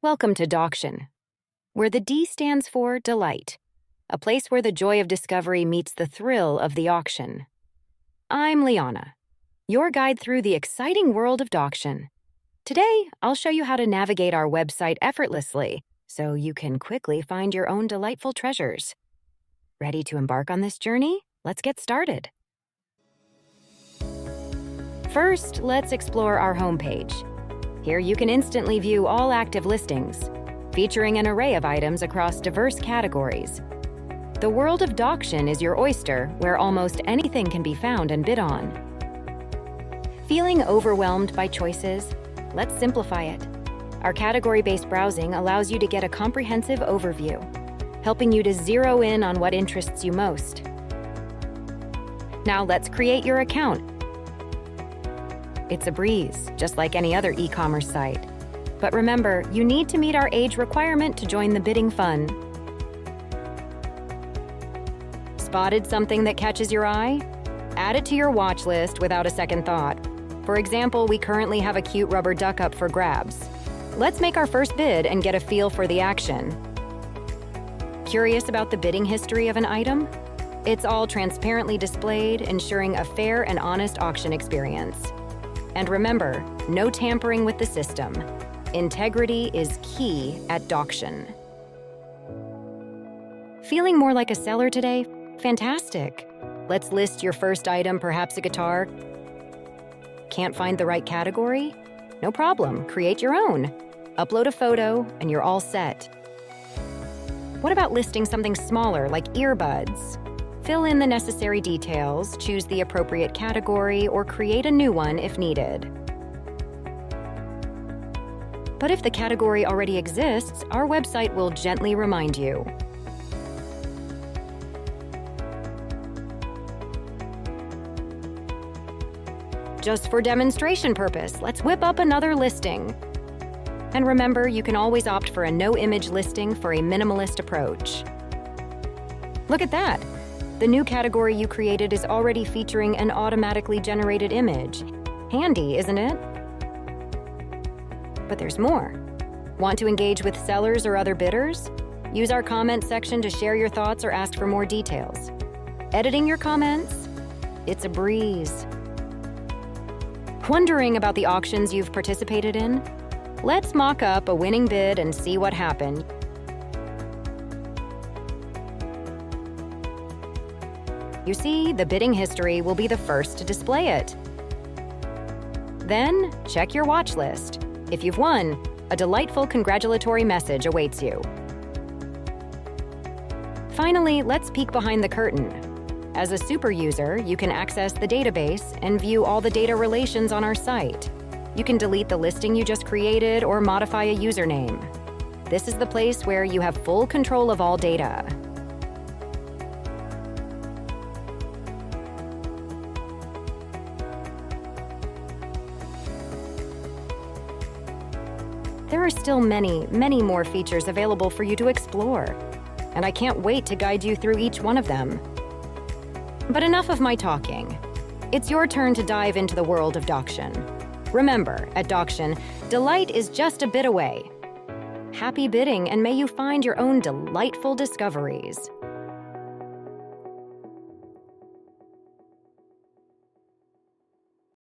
Welcome to Dauction, where the D stands for delight, a place where the joy of discovery meets the thrill of the auction. I'm Liana, your guide through the exciting world of Dauction. Today, I'll show you how to navigate our website effortlessly so you can quickly find your own delightful treasures. Ready to embark on this journey? Let's get started. First, let's explore our homepage. Here you can instantly view all active listings, featuring an array of items across diverse categories. The world of Dauction is your oyster, where almost anything can be found and bid on. Feeling overwhelmed by choices? Let's simplify it. Our category-based browsing allows you to get a comprehensive overview, helping you to zero in on what interests you most. Now let's create your account. It's a breeze, just like any other e-commerce site. But remember, you need to meet our age requirement to join the bidding fun. Spotted something that catches your eye? Add it to your watch list without a second thought. For example, we currently have a cute rubber duck up for grabs. Let's make our first bid and get a feel for the action. Curious about the bidding history of an item? It's all transparently displayed, ensuring a fair and honest auction experience. And remember, no tampering with the system. Integrity is key at Dauction. Feeling more like a seller today? Fantastic. Let's list your first item, perhaps a guitar. Can't find the right category? No problem, create your own. Upload a photo and you're all set. What about listing something smaller like earbuds? Fill in the necessary details, choose the appropriate category, or create a new one if needed. But if the category already exists, our website will gently remind you. Just for demonstration purpose, let's whip up another listing. And remember, you can always opt for a no-image listing for a minimalist approach. Look at that! The new category you created is already featuring an automatically generated image. Handy, isn't it? But there's more. Want to engage with sellers or other bidders? Use our comment section to share your thoughts or ask for more details. Editing your comments? It's a breeze. Wondering about the auctions you've participated in? Let's mock up a winning bid and see what happened. You see, the bidding history will be the first to display it. Then, check your watch list. If you've won, a delightful congratulatory message awaits you. Finally, let's peek behind the curtain. As a super user, you can access the database and view all the data relations on our site. You can delete the listing you just created or modify a username. This is the place where you have full control of all data. There are still many, many more features available for you to explore, and I can't wait to guide you through each one of them. But enough of my talking. It's your turn to dive into the world of Dauction. Remember, at Dauction, delight is just a bit away. Happy bidding, and may you find your own delightful discoveries.